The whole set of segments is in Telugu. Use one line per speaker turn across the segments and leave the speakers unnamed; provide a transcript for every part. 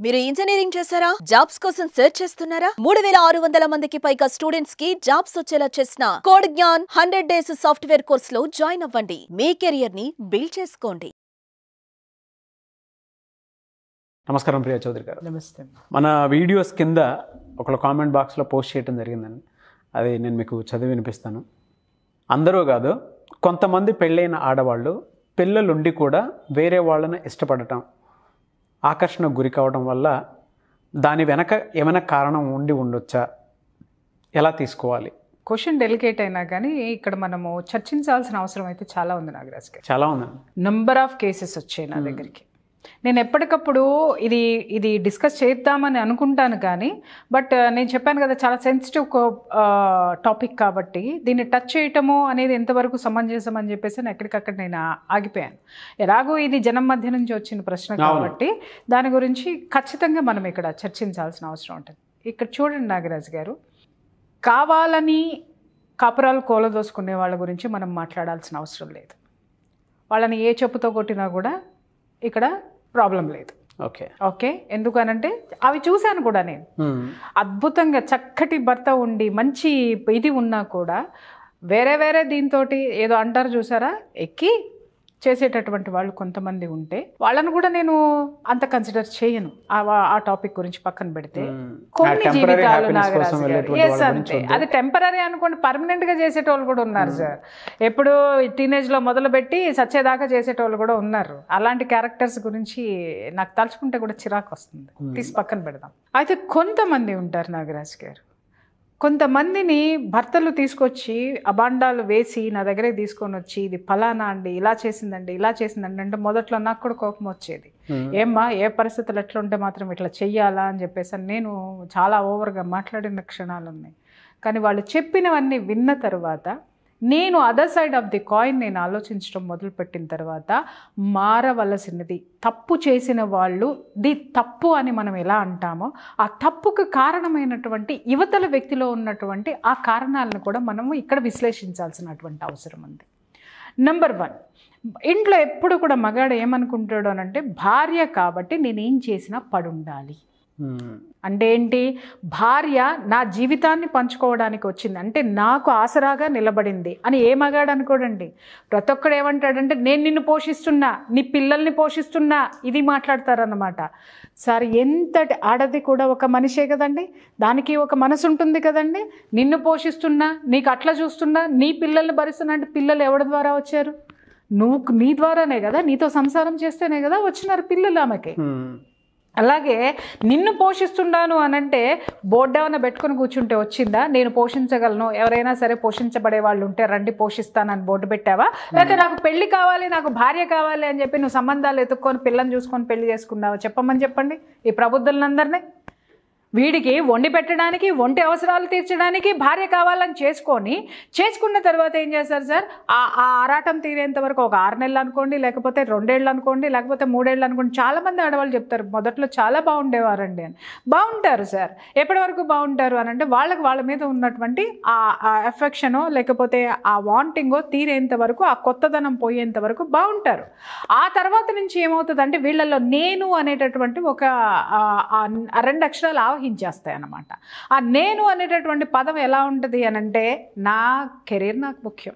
మీరు ఇంజనీరింగ్ చేశారా? జాబ్స్ కోసం సెర్చ్ చేస్తున్నారా? 3600 మందికి పైగా స్టూడెంట్స్ కి జాబ్స్ వచ్చేలా చేసిన కోడ్ జ్ఞాన్ 100 డేస్ సాఫ్ట్వేర్ కోర్సులో జాయిన్ అవ్వండి. మీ కెరియర్ ని బిల్డ్ చేసుకోండి.
నమస్కారం ప్రియా చౌదరి గారు.
నమస్తే.
మన వీడియోస్ కింద ఒక కామెంట్ బాక్స్లో పోస్ట్ చేయడం జరిగిందండి. అది నేను మీకు చదివి వినిపిస్తాను. అందరూ కాదు, కొంతమంది పెళ్ళైన ఆడవాళ్ళు పిల్లలుండి కూడా వేరే వాళ్ళని ఇష్టపడటం, ఆకర్షణకు గురి కావడం వల్ల దాని వెనక ఏమైనా కారణం ఉండొచ్చా? ఎలా తీసుకోవాలి?
క్వశ్చన్ డెలికేట్ అయినా కానీ ఇక్కడ మనము చర్చించాల్సిన అవసరం అయితే చాలా ఉంది నాగరాజ్ గారు.
చాలా ఉందండి.
నంబర్ ఆఫ్ కేసెస్ వచ్చాయి నా దగ్గరికి. నేను ఎప్పటికప్పుడు ఇది డిస్కస్ చేద్దామని అనుకుంటాను కానీ నేను చెప్పాను కదా, చాలా సెన్సిటివ్ టాపిక్ కాబట్టి దీన్ని టచ్ చేయటము అనేది ఎంతవరకు సమంజసం అని చెప్పేసి ఎక్కడికక్కడ నేను ఆగిపోయాను. ఎలాగో ఇది జనం మధ్య నుంచి వచ్చిన ప్రశ్న కాబట్టి దాని గురించి ఖచ్చితంగా మనం ఇక్కడ చర్చించాల్సిన అవసరం ఉంటుంది. ఇక్కడ చూడండి నాగరాజ్ గారు, కావాలని కాపురాలు కూలదోసుకునే వాళ్ళ గురించి మనం మాట్లాడాల్సిన అవసరం లేదు. వాళ్ళని ఏ చెప్పుతో కొట్టినా కూడా ఇక్కడ ప్రాబ్లం లేదు. ఓకే, ఎందుకనంటే అవి చూశాను కూడా నేను. అద్భుతంగా చక్కటి భర్త ఉండి మంచి ఇది ఉన్నా కూడా వేరే దీంతో ఏదో అంటారు చూసారా, ఎక్కి చేసేటటువంటి వాళ్ళు కొంతమంది ఉంటే వాళ్ళను కూడా నేను అంత కన్సిడర్ చేయను. ఆ టాపిక్ గురించి పక్కన పెడితే కొన్ని జీవితాలు నాగరాజు గారు, ఎస్ అంతే, అది టెంపరీ అనుకోండి, పర్మనెంట్ గా చేసేటోళ్ళు కూడా ఉన్నారు సార్. ఎప్పుడు టీనేజ్ లో మొదలుపెట్టి సచ్చేదాకా చేసేటోళ్ళు కూడా ఉన్నారు. అలాంటి క్యారెక్టర్స్ గురించి నాకు తలుచుకుంటే కూడా చిరాకు వస్తుంది. తీసి పక్కన పెడదాం. అయితే కొంతమంది ఉంటారు నాగరాజు గారు, కొంతమందిని భర్తలు తీసుకొచ్చి అబాండాలు వేసి నా దగ్గరే తీసుకొని వచ్చి ఇది ఫలానా అండి, ఇలా చేసిందండి అంటే మొదట్లో నాకు కూడా కోపం వచ్చేది. ఏమ్మా, ఏ పరిస్థితులు ఎట్లా ఉంటే మాత్రం ఇట్లా చెయ్యాలా అని చెప్పేసి నేను చాలా ఓవర్గా మాట్లాడిన క్షణాలు ఉన్నాయి. కానీ వాళ్ళు చెప్పినవన్నీ విన్న తర్వాత నేను other side of the coin నేను ఆలోచించడం మొదలుపెట్టిన తర్వాత మారవలసినది, తప్పు చేసిన వాళ్ళు తప్పు అని మనం ఎలా అంటామో ఆ తప్పుకు కారణమైనటువంటి యువతల వ్యక్తిలో ఉన్నటువంటి ఆ కారణాలను కూడా మనము ఇక్కడ విశ్లేషించాల్సినటువంటి అవసరం ఉంది. నెంబర్ 1, ఇంట్లో ఎప్పుడు కూడా మగాడు ఏమనుకుంటాడు అనంటే భార్య కాబట్టి నేనేం చేసినా పడుండాలి. అంటే ఏంటి, భార్య నా జీవితాన్ని పంచుకోవడానికి వచ్చింది అంటే నాకు ఆసరాగా నిలబడింది అని ఏ మగాడు అనుకోడండి. ప్రతి ఒక్కడు ఏమంటాడంటే నేను నిన్ను పోషిస్తున్నా, నీ పిల్లల్ని పోషిస్తున్నా, ఇది మాట్లాడతారన్నమాట. సరే, ఎంతటి ఆడది కూడా ఒక మనిషే కదండి, దానికి ఒక మనసు ఉంటుంది కదండి. నిన్ను పోషిస్తున్నా, నీకు అట్లా చూస్తున్నా, నీ పిల్లల్ని భరిస్తున్నా అంటే పిల్లలు ఎవరి ద్వారా వచ్చారు? నీ ద్వారానే కదా, నీతో సంసారం చేస్తేనే కదా వచ్చినారు పిల్లలు ఆమెకి. అలాగే నిన్ను పోషిస్తున్నాను అనంటే బోర్డు ఏమైనా పెట్టుకుని కూర్చుంటే వచ్చిందా? నేను పోషించగలను, ఎవరైనా సరే పోషించబడే వాళ్ళు ఉంటే రండి పోషిస్తానని బోర్డు పెట్టావా? లేకపోతే నాకు పెళ్లి కావాలి, నాకు భార్య కావాలి అని చెప్పి నువ్వు సంబంధాలు ఎత్తుక్కొని పిల్లని చూసుకొని పెళ్లి చేసుకున్నావా? చెప్పండి ఈ ప్రబుద్ధులందరినీ. వీడికి వండి పెట్టడానికి, ఒంటి అవసరాలు తీర్చడానికి భార్య కావాలని చేసుకున్న తర్వాత ఏం చేస్తారు సార్? ఆ ఆరాటం తీరేంత వరకు ఒక 6 నెలలు అనుకోండి, లేకపోతే 2 ఏళ్ళు అనుకోండి, లేకపోతే 3 ఏళ్ళు అనుకోండి. చాలామంది ఆడవాళ్ళు చెప్తారు మొదట్లో చాలా బాగుండేవారండి అని. బాగుంటారు సార్. ఎప్పటి వరకు బాగుంటారు అని అంటే వాళ్ళ మీద ఉన్నటువంటి ఆ ఎఫెక్షనో లేకపోతే ఆ వాంటింగో తీరేంత వరకు, ఆ కొత్తదనం పోయేంత వరకు బాగుంటారు. ఆ తర్వాత నుంచి ఏమవుతుందంటే వీళ్ళల్లో నేను అనేటటువంటి ఒక 2 అక్షరాలు చేస్తాయి అన్నమాట. ఆ నేను అనేటటువంటి పదం ఎలా ఉంటుంది అనంటే నా కెరీర్ నాకు ముఖ్యం.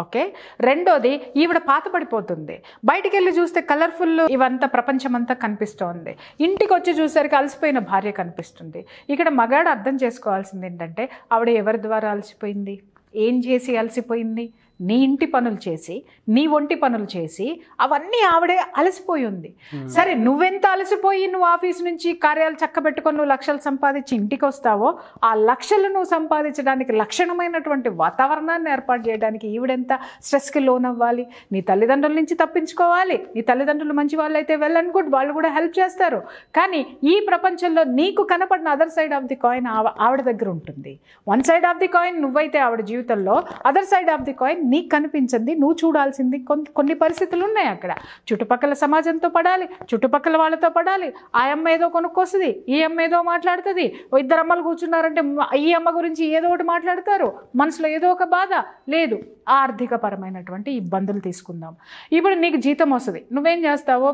ఓకే, రెండోది ఈవిడ పాతపడిపోతుంది. బయటికి వెళ్ళి చూస్తే కలర్ఫుల్ ఇవంతా ప్రపంచమంతా కనిపిస్తోంది. ఇంటికి వచ్చి చూసరికి అలసిపోయిన భార్య కనిపిస్తుంది. ఇక్కడ మగాడు అర్థం చేసుకోవాల్సింది ఏంటంటే ఆవిడ ఎవరి ద్వారా అలసిపోయింది, ఏం చేసి అలసిపోయింది? నీ ఇంటి పనులు చేసి, నీ ఒంటి పనులు చేసి అవన్నీ ఆవిడే అలసిపోయి ఉంది. సరే, నువ్వెంత అలసిపోయి నువ్వు ఆఫీస్ నుంచి కార్యాలు చక్కబెట్టుకొని నువ్వు లక్షలు సంపాదించి ఇంటికి వస్తావో ఆ లక్షలు నువ్వు సంపాదించడానికి లక్షణమైనటువంటి వాతావరణాన్ని ఏర్పాటు చేయడానికి ఈవిడెంత స్ట్రెస్కి లోన్ అవ్వాలి? నీ తల్లిదండ్రుల నుంచి తప్పించుకోవాలి. నీ తల్లిదండ్రులు మంచి వాళ్ళు అయితే వెల్ అండ్ గుడ్, వాళ్ళు కూడా హెల్ప్ చేస్తారు. కానీ ఈ ప్రపంచంలో నీకు కనపడిన other side of the coin ఆవిడ దగ్గర ఉంటుంది. One side of the coin నువ్వైతే ఆవిడ జీవితంలో, other side of the coin నీకు కనిపించింది, నువ్వు చూడాల్సింది కొన్ని పరిస్థితులు ఉన్నాయి అక్కడ. చుట్టుపక్కల సమాజంతో పడాలి, చుట్టుపక్కల వాళ్ళతో పడాలి. ఆ అమ్మ ఏదో కొనుక్కొస్తుంది, ఈ అమ్మ ఏదో మాట్లాడుతుంది. 2 అమ్మలు కూర్చున్నారంటే ఈ అమ్మ గురించి ఏదో ఒకటి మాట్లాడతారు, మనసులో ఏదో ఒక బాధ. లేదు, ఆర్థికపరమైనటువంటి ఇబ్బందులు తీసుకుందాం. ఇప్పుడు నీకు జీతం వస్తుంది, నువ్వేం చేస్తావో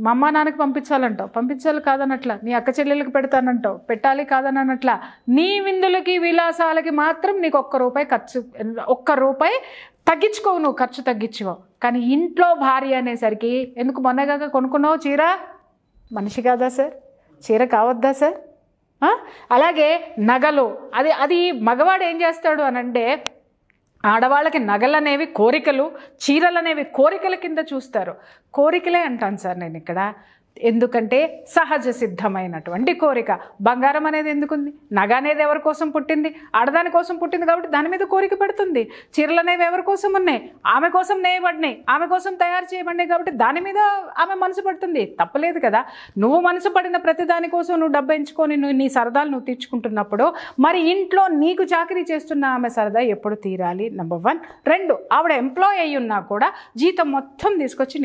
మా అమ్మ నాన్నకి పంపించాలంటావు, పంపించాలి కాదనట్లా. నీ అక్క చెల్లెళ్ళకి పెడతానంటావు, పెట్టాలి కాదనట్లా. నీ విందులకి విలాసాలకి మాత్రం నీకు ఒక్క రూపాయి తగ్గించుకోవు, నువ్వు ఖర్చు తగ్గించుకోవు. కానీ ఇంట్లో భార్య అనేసరికి ఎందుకు మొన్నగా కొనుక్కున్నావు చీర? మనిషి కాదా సార్? చీర కావద్దా సార్? అలాగే నగలు, అది మగవాడు ఏం చేస్తాడు అనంటే ఆడవాళ్ళకి నగలు అనేవి కోరికలు, చీరలు అనేవి కోరికల కింద చూస్తారు. కోరికలే అంటాను సార్ నేను ఇక్కడ, ఎందుకంటే సహజ సిద్ధమైనటువంటి కోరిక. బంగారం అనేది ఎందుకుంది? నగ అనేది ఎవరి కోసం పుట్టింది? ఆడదాని కోసం పుట్టింది కాబట్టి దాని మీద కోరిక పెడుతుంది. చీరలు అనేవి ఎవరి కోసం ఉన్నాయి? ఆమె కోసం నేయబడినాయి, ఆమె కోసం తయారు చేయబడినాయి కాబట్టి దాని మీద ఆమె మనసు పడుతుంది. తప్పలేదు కదా. నువ్వు మనసు పడిన ప్రతి దానికోసం నువ్వు డబ్బు ఎంచుకొని నీ సరదాలు నువ్వు తీర్చుకుంటున్నప్పుడు మరి ఇంట్లో నీకు చాకరీ చేస్తున్న ఆమె సరదా ఎప్పుడు తీరాలి? నెంబర్ 1. 2, ఆవిడ ఎంప్లాయ్ అయ్యి ఉన్నా కూడా జీతం మొత్తం తీసుకొచ్చి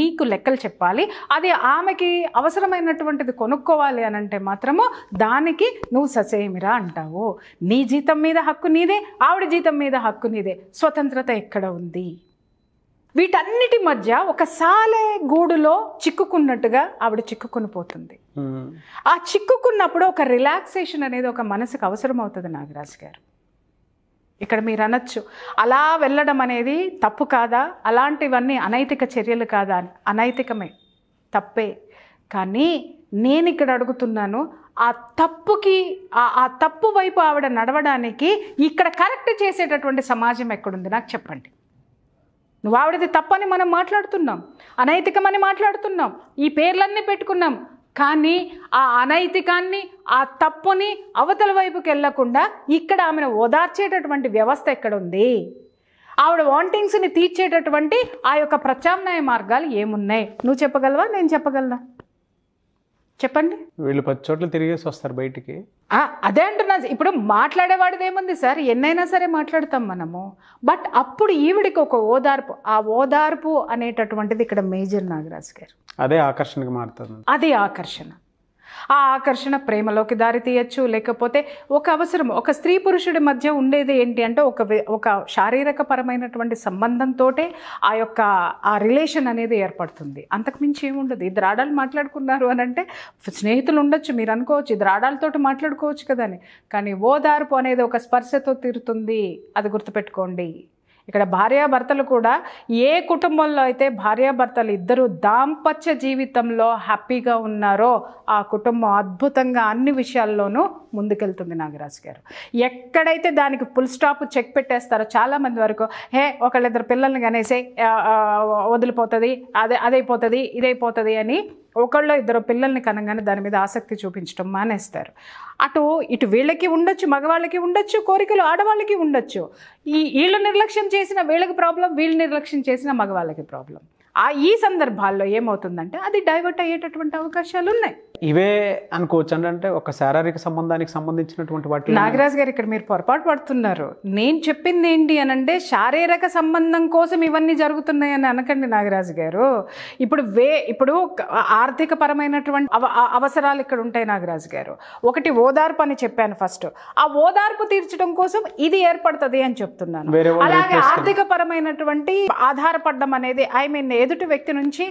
నీకు లెక్కలు చెప్పాలి. అది ఆమెకి అవసరమైనటువంటిది కొనుక్కోవాలి అని అంటే మాత్రము దానికి నువ్వు ససేమిరా అంటావు. నీ జీతం మీద హక్కు నీదే, ఆవిడ జీతం మీద హక్కు నీదే. స్వతంత్రత ఎక్కడ ఉంది? వీటన్నిటి మధ్య ఒక సాలె గూడులో చిక్కుకున్నట్టుగా ఆవిడ చిక్కుకుని పోతుంది. ఆ చిక్కుకున్నప్పుడు ఒక రిలాక్సేషన్ అనేది ఒక మనసుకు అవసరం అవుతుంది. నాగరాజు గారు, ఇక్కడ మీరు అనొచ్చు అలా వెళ్ళడం అనేది తప్పు కాదా, అలాంటివన్నీ అనైతిక చర్యలు కాదా అని. అనైతికమే, తప్పే. కానీ నేను ఇక్కడ అడుగుతున్నాను, ఆ తప్పుకి ఆ తప్పు వైపు ఆవిడ నడవడానికి ఇక్కడ కరెక్ట్ చేసేటటువంటి సమాజం ఎక్కడుంది నాకు చెప్పండి. నువ్వు ఆవిడది తప్పని మనం మాట్లాడుతున్నాం, అనైతికమని మాట్లాడుతున్నాం, ఈ పేర్లన్నీ పెట్టుకున్నాం. కానీ ఆ అనైతికాన్ని, ఆ తప్పుని అవతల వైపుకి వెళ్లకుండా ఇక్కడ ఆమెను ఓదార్చేటటువంటి వ్యవస్థ ఎక్కడుంది? ఆవిడ వాంటింగ్స్ని తీర్చేటటువంటి ఆ యొక్క ప్రత్యామ్నాయ మార్గాలు ఏమున్నాయి? నువ్వు చెప్పగలవా? నేను చెప్పగలనా? చెప్పండి.
వీళ్ళు 10 చోట్ల తిరిగేసి వస్తారు బయటికి.
అదే అంటున్నా. ఇప్పుడు మాట్లాడేవాడిది ఏముంది సార్? ఎన్నైనా సరే మాట్లాడతాం మనము. బట్ అప్పుడు ఈవిడికి ఒక ఓదార్పు, ఆ ఓదార్పు అనేటటువంటిది ఇక్కడ మేజర్. నాగరాజు గారు,
అదే ఆకర్షణగా మారుతుంది.
అదే ఆకర్షణ. ఆ ఆకర్షణ ప్రేమలోకి దారి తీయచ్చు, లేకపోతే ఒక అవసరం. ఒక స్త్రీ పురుషుడి మధ్య ఉండేది ఏంటి అంటే ఒక శారీరక పరమైనటువంటి సంబంధంతో ఆ రిలేషన్ అనేది ఏర్పడుతుంది. అంతకుమించి ఏముండదు. ఇద్దరు ఆడాలు మాట్లాడుకున్నారు అని అంటే స్నేహితులు ఉండొచ్చు, మీరు అనుకోవచ్చు ఇద్దరు ఆడాలతోటి మాట్లాడుకోవచ్చు కదా అని. కానీ ఓదార్పు అనేది ఒక స్పర్శతో తీరుతుంది, అది గుర్తుపెట్టుకోండి. ఇక్కడ భార్యాభర్తలు కూడా ఏ కుటుంబంలో అయితే భార్యాభర్తలు ఇద్దరు దాంపత్య జీవితంలో హ్యాపీగా ఉన్నారో ఆ కుటుంబం అద్భుతంగా అన్ని విషయాల్లోనూ ముందుకెళ్తుంది. నాగరాజు గారు, ఎక్కడైతే దానికి ఫుల్ స్టాప్ చెక్ పెట్టేస్తారో చాలామంది వరకు ఒకళ్ళిద్దరు పిల్లల్ని కనేసి వదిలిపోతుంది, అదైపోతుంది, ఇదైపోతుంది అని ఒకళ్ళు ఇద్దరు పిల్లల్ని కనగానే దాని మీద ఆసక్తి చూపించడం మానేస్తారు. ఇటు వీళ్ళకి ఉండొచ్చు, మగవాళ్ళకి ఉండొచ్చు కోరికలు, ఆడవాళ్ళకి ఉండొచ్చు. వీళ్ళు నిర్లక్ష్యం చేసిన వీళ్ళకి ప్రాబ్లం, వీళ్ళు నిర్లక్ష్యం చేసిన మగవాళ్ళకి ప్రాబ్లం. ఈ సందర్భాల్లో ఏమవుతుందంటే అది డైవర్ట్ అయ్యేటటువంటి అవకాశాలు ఉన్నాయి.
ఇవే అనుకోవచ్చు అంటే ఒక శారీరక సంబంధానికి సంబంధించినటువంటి వాటి.
నాగరాజు గారు, ఇక్కడ మీరు పొరపాటు పడుతున్నారు. నేను చెప్పింది ఏంటి అని అంటే శారీరక సంబంధం కోసం ఇవన్నీ జరుగుతున్నాయని అనకండి నాగరాజు గారు. ఇప్పుడు ఆర్థిక పరమైనటువంటి అవసరాలు ఇక్కడ ఉంటాయి నాగరాజు గారు. ఒకటి ఓదార్పు అని చెప్పాను ఫస్ట్. ఆ ఓదార్పు తీర్చడం కోసం ఇది ఏర్పడుతుంది అని చెప్తున్నాను. అలాగే ఆర్థిక పరమైనటువంటి ఆధారపడడం అనేది ఎదుటి వ్యక్తి నుంచి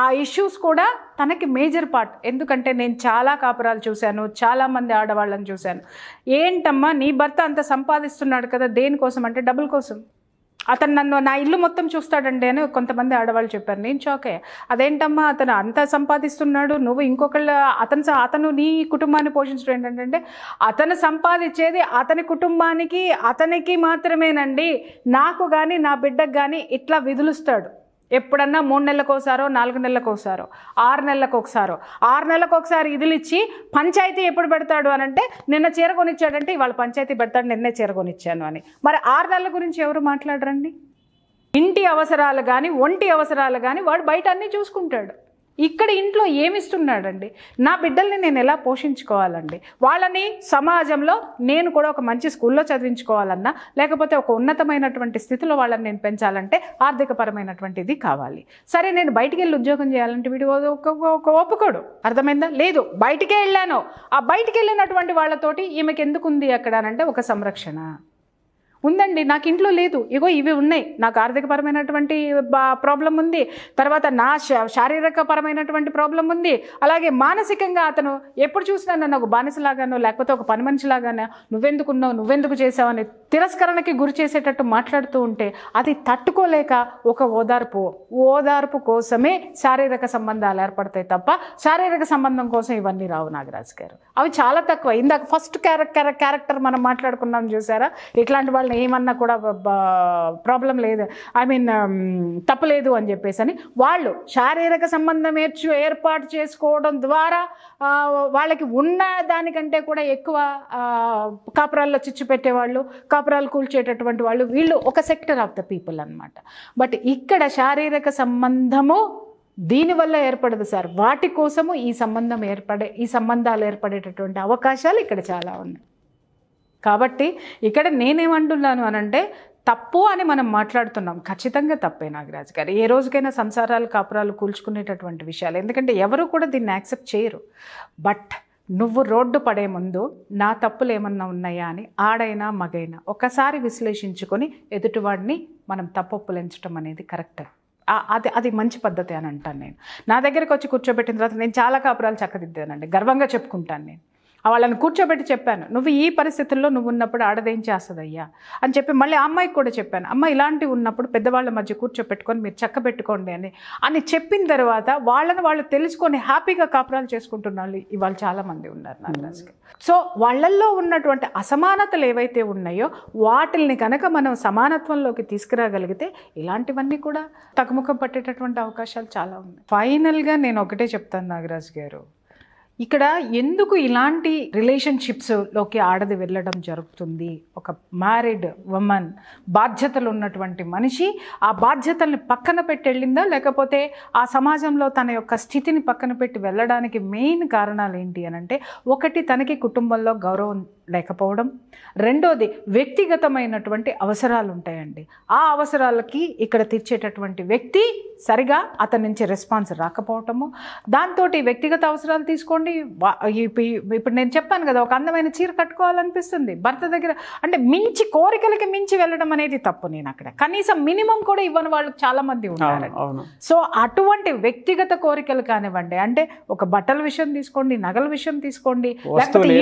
ఆ ఇష్యూస్ కూడా తనకి మేజర్ పార్ట్. ఎందుకంటే నేను చాలా కాపురాలు చూశాను, చాలామంది ఆడవాళ్ళని చూశాను. ఏంటమ్మా నీ భర్త అంత సంపాదిస్తున్నాడు కదా, దేనికోసం అంటే డబ్బుల కోసం. అతను నా ఇల్లు మొత్తం చూస్తాడండి అని కొంతమంది ఆడవాళ్ళు చెప్పారు. నేను షాక్ అయ్యా. అదేంటమ్మా అతను అంత సంపాదిస్తున్నాడు, నువ్వు ఇంకొకళ్ళు అతను నీ కుటుంబాన్ని పోషించడం ఏంటంటే అతను సంపాదించేది అతని కుటుంబానికి అతనికి మాత్రమేనండి, నాకు కానీ నా బిడ్డకు కానీ ఇట్లా విధులుస్తాడు. ఎప్పుడన్నా 3 నెలలకోసారో 4 నెలలకోసారో 6 నెలలకు ఒకసారో 6 నెలలకు ఒకసారి ఇదిలు ఇచ్చి పంచాయతీ ఎప్పుడు పెడతాడు అని అంటే నిన్న చీర కొనిచ్చాడంటే ఇవాళ పంచాయతీ పెడతాడు, నిన్నే చీర కొనిచ్చాను అని. మరి 6 నెలల గురించి ఎవరు మాట్లాడరండి? ఇంటి అవసరాలు కానీ ఒంటి అవసరాలు కానీ వాడు బయట అన్నీ చూసుకుంటాడు. ఇక్కడ ఇంట్లో ఏమిస్తున్నాడండి? నా బిడ్డల్ని నేను ఎలా పోషించుకోవాలండి? వాళ్ళని సమాజంలో నేను కూడా ఒక మంచి స్కూల్లో చదివించుకోవాలన్నా లేకపోతే ఒక ఉన్నతమైనటువంటి స్థితిలో వాళ్ళని నేను పెంచాలంటే ఆర్థికపరమైనటువంటిది కావాలి. సరే నేను బయటికి వెళ్ళి ఉద్యోగం చేయాలంటే వీడు ఒక ఒప్పుకోడు. అర్థమైందా? లేదు బయటికే వెళ్ళాను, ఆ బయటికి వెళ్ళినటువంటి వాళ్ళతోటి ఈమెకి ఎందుకు ఉంది అక్కడ అంటే ఒక సంరక్షణ ఉందండి, నాకు ఇంట్లో లేదు, ఇగో ఇవి ఉన్నాయి, నాకు ఆర్థికపరమైనటువంటి ప్రాబ్లం ఉంది, తర్వాత నా శారీరకపరమైనటువంటి ప్రాబ్లం ఉంది, అలాగే మానసికంగా అతను ఎప్పుడు చూసినా నన్ను ఒక బానిసలాగానో లేకపోతే ఒక పని మనిషిలాగానో నువ్వెందుకున్నావు, నువ్వెందుకు చేసావని తిరస్కరణకి గురి చేసేటట్టు మాట్లాడుతూ ఉంటే అది తట్టుకోలేక ఒక ఓదార్పు కోసమే శారీరక సంబంధాలు ఏర్పడతాయి తప్ప శారీరక సంబంధం కోసం ఇవన్నీ రావు నాగరాజు గారు. అవి చాలా తక్కువ. ఇందాక ఫస్ట్ క్యారెక్టర్ మనం మాట్లాడుకున్నాం చూసారా, ఇట్లాంటి వాళ్ళని ఏమన్నా కూడా ప్రాబ్లం లేదు, తప్పలేదు అని చెప్పేసి అని వాళ్ళు శారీరక సంబంధం ఏర్పాటు చేసుకోవడం ద్వారా వాళ్ళకి ఉన్న దానికంటే కూడా ఎక్కువ కాపురాల్లో చిచ్చు పెట్టేవాళ్ళు, కాపురాలు కూల్చేటటువంటి వాళ్ళు, వీళ్ళు ఒక సెక్టర్ ఆఫ్ ద పీపుల్ అన్నమాట. బట్ ఇక్కడ శారీరక సంబంధము దీనివల్ల ఏర్పడదు సార్, వాటి కోసము ఈ సంబంధాలు ఏర్పడేటటువంటి అవకాశాలు ఇక్కడ చాలా ఉన్నాయి. కాబట్టి ఇక్కడ నేనేమంటున్నాను అనంటే తప్పు అని మనం మాట్లాడుతున్నాం, ఖచ్చితంగా తప్పే నాగరాజు గారు. ఏ రోజుకైనా సంసారాలు కాపురాలు కూల్చుకునేటటువంటి విషయాలు, ఎందుకంటే ఎవరు కూడా దీన్ని యాక్సెప్ట్ చేయరు. బట్ నువ్వు రోడ్డు పడే ముందు నా తప్పులు ఏమన్నా ఉన్నాయా అని ఆడైనా మగైనా ఒకసారి విశ్లేషించుకొని ఎదుటివాడిని మనం తప్పొప్పులించడం అనేది కరెక్ట్. అది మంచి పద్ధతి అని అంటాను నేను. నా దగ్గరికి వచ్చి కూర్చోబెట్టిన తర్వాత నేను చాలా కాపురాలు చక్కదిద్దానండి, గర్వంగా చెప్పుకుంటాను. నేను వాళ్ళని కూర్చోబెట్టి చెప్పాను, నువ్వు ఈ పరిస్థితుల్లో నువ్వు ఉన్నప్పుడు ఆడదేం చేస్తుందయ్యా అని చెప్పి మళ్ళీ ఆ అమ్మాయికి కూడా చెప్పాను, అమ్మ ఇలాంటివి ఉన్నప్పుడు పెద్దవాళ్ళ మధ్య కూర్చోపెట్టుకొని మీరు చక్కబెట్టుకోండి అని చెప్పిన తర్వాత వాళ్ళు తెలుసుకొని హ్యాపీగా కాపురాలు చేసుకుంటున్న వాళ్ళు ఇవాళ చాలామంది ఉన్నారు నాగరాజు. సో వాళ్ళల్లో ఉన్నటువంటి అసమానతలు ఏవైతే ఉన్నాయో వాటిల్ని కనుక మనం సమానత్వంలోకి తీసుకురాగలిగితే ఇలాంటివన్నీ కూడా తగ్గుముఖం పట్టేటటువంటి అవకాశాలు చాలా ఉన్నాయి. ఫైనల్గా నేను ఒకటే చెప్తాను నాగరాజు గారు, ఇక్కడ ఎందుకు ఇలాంటి రిలేషన్షిప్స్లోకి ఆడది వెళ్ళడం జరుగుతుంది? ఒక మ్యారీడ్ ఉమెన్, బాధ్యతలు ఉన్నటువంటి మనిషి ఆ బాధ్యతల్ని పక్కన పెట్టి వెళ్ళిందా, లేకపోతే ఆ సమాజంలో తన యొక్క స్థితిని పక్కన పెట్టి వెళ్ళడానికి మెయిన్ కారణాలు ఏంటి అని అంటే, ఒకటి తనకి కుటుంబంలో గౌరవం లేకపోవడం, రెండోది వ్యక్తిగతమైనటువంటి అవసరాలు ఉంటాయండి. ఆ అవసరాలకి ఇక్కడ తీర్చేటటువంటి వ్యక్తి సరిగా అతని నుంచి రెస్పాన్స్ రాకపోవటము, దాంతో వ్యక్తిగత అవసరాలు తీసుకోండి. ఇప్పుడు నేను చెప్పాను కదా, ఒక అందమైన చీర కట్టుకోవాలనిపిస్తుంది భర్త దగ్గర, అంటే కోరికలకి మించి వెళ్ళడం అనేది తప్పు. నేను అక్కడ కనీసం మినిమం కూడా ఇవ్వని వాళ్ళు చాలా మంది ఉన్నారు. సో అటువంటి వ్యక్తిగత కోరికలు కానివ్వండి, అంటే ఒక బట్టల విషయం తీసుకోండి, నగల విషయం తీసుకోండి, లేకపోతే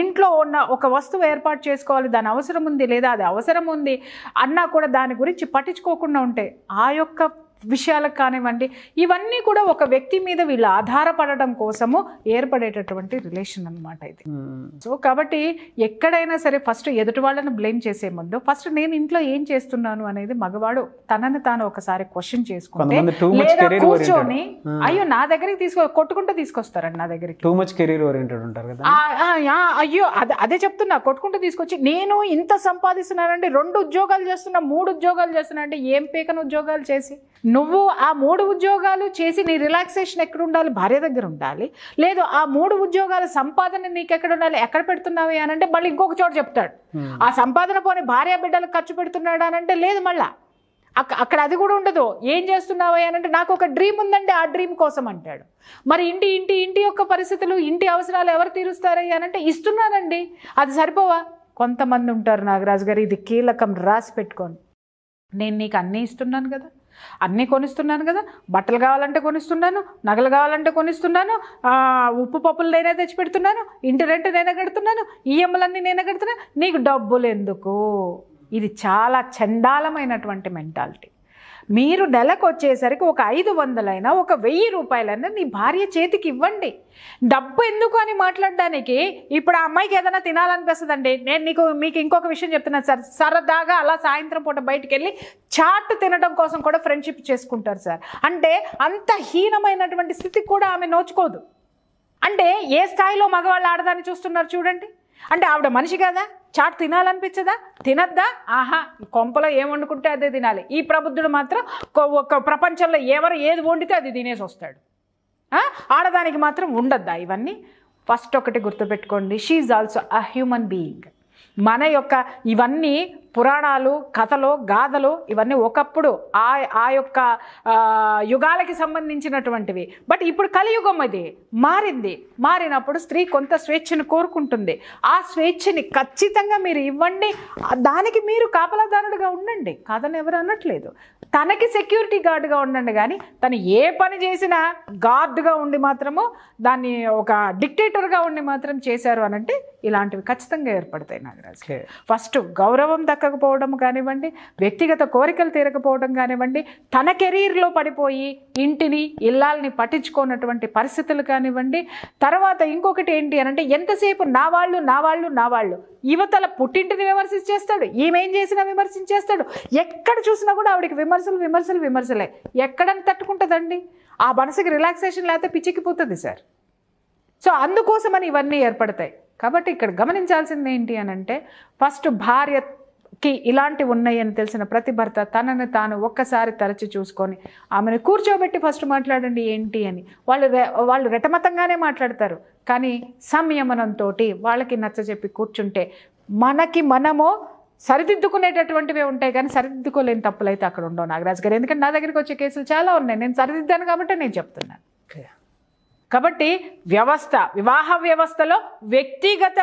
ఇంట్లో ఉన్న ఒక వస్తువు ఏర్పాటు చేసుకోవాలి, దాని అవసరం ఉంది లేదా అది అవసరం ఉంది అన్నా కూడా దాని గురించి పట్టించుకోకుండా ఉంటే ఆ యొక్క విషయాలకు కానివ్వండి, ఇవన్నీ కూడా ఒక వ్యక్తి మీద వీళ్ళు ఆధారపడడం కోసము ఏర్పడేటటువంటి రిలేషన్ అన్నమాట ఇది. సో కాబట్టి ఎక్కడైనా సరే ఫస్ట్ ఎదుటి వాళ్ళని బ్లేమ్ చేసే ముందు ఫస్ట్ నేను ఇంట్లో ఏం చేస్తున్నాను అనేది మగవాడు తనని తాను ఒకసారి క్వశ్చన్ చేసుకుంటే, లేదా కూర్చొని అయ్యో నా దగ్గరికి కొట్టుకుంటూ తీసుకొస్తారండి నా దగ్గరికి, అయ్యో అదే చెప్తున్నా, కొట్టుకుంటూ తీసుకొచ్చి నేను ఇంత సంపాదిస్తున్నానంటే 2 ఉద్యోగాలు చేస్తున్నా, 3 ఉద్యోగాలు చేస్తున్నా అంటే ఏం పీకన ఉద్యోగాలు చేసి నువ్వు ఆ 3 ఉద్యోగాలు చేసి నీ రిలాక్సేషన్ ఎక్కడ ఉండాలి? భార్య దగ్గర ఉండాలి. లేదు ఆ 3 ఉద్యోగాల సంపాదన నీకు ఎక్కడ ఉండాలి? ఎక్కడ పెడుతున్నావు అని అంటే మళ్ళీ ఇంకొక చోట చెప్తాడు. ఆ సంపాదన పోనీ భార్య బిడ్డలకు ఖర్చు పెడుతున్నాడు అని అంటే లేదు, మళ్ళా అక్కడ అది కూడా ఉండదు. ఏం చేస్తున్నావు అని అంటే నాకు ఒక డ్రీమ్ ఉందండి, ఆ డ్రీమ్ కోసం అంటాడు. మరి ఇంటి యొక్క పరిస్థితులు, ఇంటి అవసరాలు ఎవరు తీరుస్తారు అని అంటే ఇస్తున్నానండి, అది సరిపోవా? కొంతమంది ఉంటారు నాగరాజు గారు, ఇది కీలకం, రాసి పెట్టుకోండి. నేను నీకు అన్నీ ఇస్తున్నాను కదా, అన్నీ కొనిస్తున్నాను కదా, బట్టలు కావాలంటే కొనిస్తున్నాను, నగలు కావాలంటే కొనిస్తున్నాను, ఉప్పు పప్పులు నేనే తెచ్చి పెడుతున్నాను, ఇంటి రెంట్ నేనే కడుతున్నాను, ఈఎంఐలన్నీ నేనే కడుతున్నాను, నీకు డబ్బులు ఎందుకు? ఇది చాలా చండాలమైనటువంటి మెంటాలిటీ. మీరు నెలకు వచ్చేసరికి ఒక 500 ఒక 1000 రూపాయలైనా నీ భార్య చేతికి ఇవ్వండి. డబ్బు ఎందుకు అని మాట్లాడడానికి ఇప్పుడు ఆ అమ్మాయికి ఏదైనా తినాలనిపిస్తుందండి. నేను మీకు ఇంకొక విషయం చెప్తున్నాను సార్, సరదాగా అలా సాయంత్రం పూట బయటికి వెళ్ళి చాట్ తినడం కోసం కూడా ఫ్రెండ్షిప్ చేసుకుంటారు సార్. అంటే అంత హీనమైనటువంటి స్థితికి కూడా ఆమె నోచుకోదు. అంటే ఏ స్థాయిలో మగవాళ్ళు ఆడదాన్ని చూస్తున్నారు చూడండి. అంటే ఆవిడ మనిషి కదా, చాట్ తినాలనిపించదా? తినద్దా? ఆహా, కొంపలో ఏం వండుకుంటే అదే తినాలి. ఈ ప్రబుద్ధుడు మాత్రం ఒక ప్రపంచంలో ఎవరు ఏది వండితే అది తినేసి వస్తాడు. ఆడదానికి మాత్రం ఉండద్దా ఇవన్నీ? ఫస్ట్ ఒకటి గుర్తుపెట్టుకోండి, she is also a human being. మన యొక్క ఇవన్నీ పురాణాలు, కథలు, గాథలు ఇవన్నీ ఒకప్పుడు ఆ యొక్క యుగాలకి సంబంధించినటువంటివి. బట్ ఇప్పుడు కలియుగం అది మారినప్పుడు స్త్రీ కొంత స్వేచ్ఛను కోరుకుంటుంది. ఆ స్వేచ్ఛని ఖచ్చితంగా మీరు ఇవ్వండి, దానికి మీరు కాపలాదారుడుగా ఉండండి, కాదని ఎవరు అనట్లేదు. తనకి సెక్యూరిటీ గార్డ్గా ఉండండి, కానీ తను ఏ పని చేసినా గార్డ్గా ఉండి మాత్రము దాన్ని ఒక డిక్టేటర్గా ఉండి మాత్రం చేశారు అనంటే ఇలాంటివి ఖచ్చితంగా ఏర్పడతాయి నాగరాజు. ఫస్ట్ గౌరవం దక్కకపోవడం కానివ్వండి, వ్యక్తిగత కోరికలు తీరకపోవడం కానివ్వండి, తన కెరీర్లో పడిపోయి ఇంటిని ఇల్లాలని పట్టించుకోనటువంటి పరిస్థితులు కానివ్వండి. తర్వాత ఇంకొకటి ఏంటి అనంటే ఎంతసేపు నా వాళ్ళు యువతల పుట్టింటిని విమర్శించేస్తాడు, ఈమెం చేసినా విమర్శించేస్తాడు. ఎక్కడ చూసినా కూడా ఆవిడకి విమర్శలే. ఎక్కడని తట్టుకుంటుందండి? ఆ మనసుకి రిలాక్సేషన్ లేకపోతే పిచ్చికిపోతుంది సార్. సో అందుకోసమని ఇవన్నీ ఏర్పడతాయి. కాబట్టి ఇక్కడ గమనించాల్సింది ఏంటి అనంటే, ఫస్ట్ భార్యకి ఇలాంటివి ఉన్నాయని తెలిసిన ప్రతి భర్త తనని తాను ఒక్కసారి తరచి చూసుకొని ఆమెను కూర్చోబెట్టి ఫస్ట్ మాట్లాడండి ఏంటి అని. వాళ్ళు రెటమతంగానే మాట్లాడతారు, కానీ సంయమనంతో వాళ్ళకి నచ్చజెప్పి కూర్చుంటే మనకి మనము సరిదిద్దుకునేటటువంటివే ఉంటాయి, కానీ సరిదిద్దుకోలేని తప్పులైతే అక్కడ ఉండవు నాగరాజు గారు. ఎందుకంటే నా దగ్గరికి వచ్చే కేసులు చాలా ఉన్నాయి, నేను సరిదిద్దాను కాబట్టి నేను చెప్తున్నాను. కాబట్టి వివాహ వ్యవస్థలో వ్యక్తిగత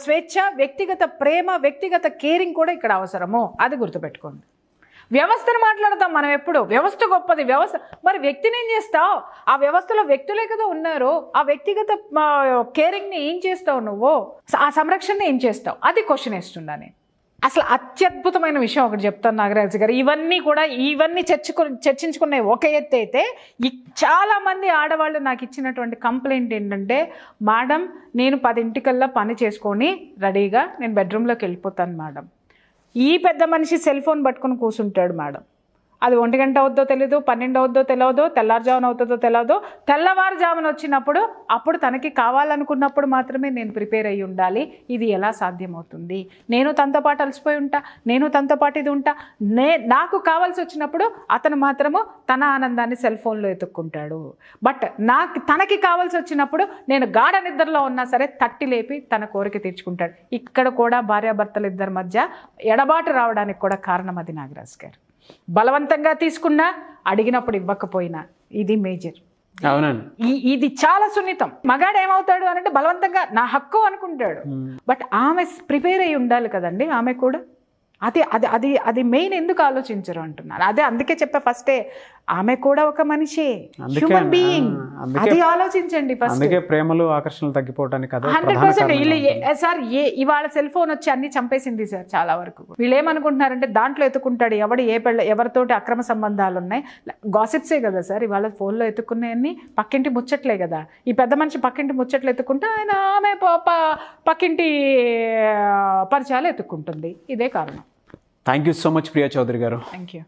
స్వేచ్ఛ, వ్యక్తిగత ప్రేమ, వ్యక్తిగత కేరింగ్ కూడా ఇక్కడ అవసరము. అది గుర్తుపెట్టుకోండి. వ్యవస్థను మాట్లాడతాం మనం ఎప్పుడు, వ్యవస్థ గొప్పది, వ్యవస్థ. మరి వ్యక్తిని ఏం చేస్తావు? ఆ వ్యవస్థలో వ్యక్తులే కదా ఉన్నారు. ఆ వ్యక్తిగత కేరింగ్ని ఏం చేస్తావు నువ్వు? ఆ సంరక్షణని ఏం చేస్తావు? అది క్వశ్చన్ వేస్తున్నా నేను. అసలు అత్యద్భుతమైన విషయం ఒకటి చెప్తాను నాగరాజు గారు. ఇవన్నీ చర్చించుకునే ఒక ఎత్తు అయితే, చాలామంది ఆడవాళ్ళు నాకు ఇచ్చినటువంటి కంప్లైంట్ ఏంటంటే, మేడం నేను 10 పని చేసుకొని రెడీగా నేను బెడ్రూమ్లోకి వెళ్ళిపోతాను మేడం. ఈ పెద్ద మనిషి సెల్ ఫోన్ పట్టుకుని కూర్చుంటాడు మేడం. అది 1 గంట అవుద్దో తెలీదు, 12 అవుద్దో తెలియదు, తెల్లారుజామున అవుతుందో తెలియదు. తెల్లవారుజామున వచ్చినప్పుడు అప్పుడు తనకి కావాలనుకున్నప్పుడు మాత్రమే నేను ప్రిపేర్ అయ్యి ఉండాలి. ఇది ఎలా సాధ్యమవుతుంది? నేను తనతో పాటు అలసిపోయి ఉంటా, నేను తనతో పాటు ఇది ఉంటా. నాకు కావాల్సి వచ్చినప్పుడు అతను మాత్రము తన ఆనందాన్ని సెల్ ఫోన్లో ఎత్తుక్కుంటాడు. బట్ తనకి కావాల్సి వచ్చినప్పుడు నేను గాఢ నిద్రలో ఉన్నా సరే తట్టి లేపి తన కోరిక తీర్చుకుంటాడు. ఇక్కడ కూడా భార్యాభర్తలు ఇద్దరి మధ్య ఎడబాటు రావడానికి కూడా కారణం అది నాగరాజు గారు. బలవంతంగా తీసుకున్నా, అడిగినప్పుడు ఇవ్వకపోయినా, ఇది మేజర్.
అవునండి,
ఇది చాలా సున్నితం. మగాడు ఏమవుతాడు అనంటే బలవంతంగా నా హక్కు అనుకుంటాడు. బట్ ఆమె ప్రిపేర్ అయ్యి ఉండాలి కదండి. ఆమె కూడా అది మెయిన్. ఎందుకు ఆలోచించరు అంటున్నాను. అందుకే చెప్పా ఫస్టే, ఆమె కూడా ఒక మనిషి, హ్యూమన్ బీయింగ్. అది ఆలోచించండి ఫస్ట్.
అందుకే ప్రేమలు ఆకర్షణలు తగ్గిపోవడానికి
100%. సార్ ఇవాళ సెల్ ఫోన్ వచ్చి అన్ని చంపేసింది సార్ చాలా వరకు. వీళ్ళు ఏమనుకుంటున్నారంటే దాంట్లో ఎత్తుకుంటాడు ఎవరితోటి అక్రమ సంబంధాలు ఉన్నాయి, గాసిప్సే కదా సార్. ఇవాళ ఫోన్లో ఎత్తుకున్నాయన్ని పక్కింటి ముచ్చట్లే కదా. ఈ పెద్ద మనిషి పక్కింటి ముచ్చట్లు ఎత్తుకుంటే ఆమె పక్కింటి పరిచయాలు ఎత్తుక్కుంటుంది. ఇదే కారణం.
Thank you so much Priya Chaudhary garu.
Thank you.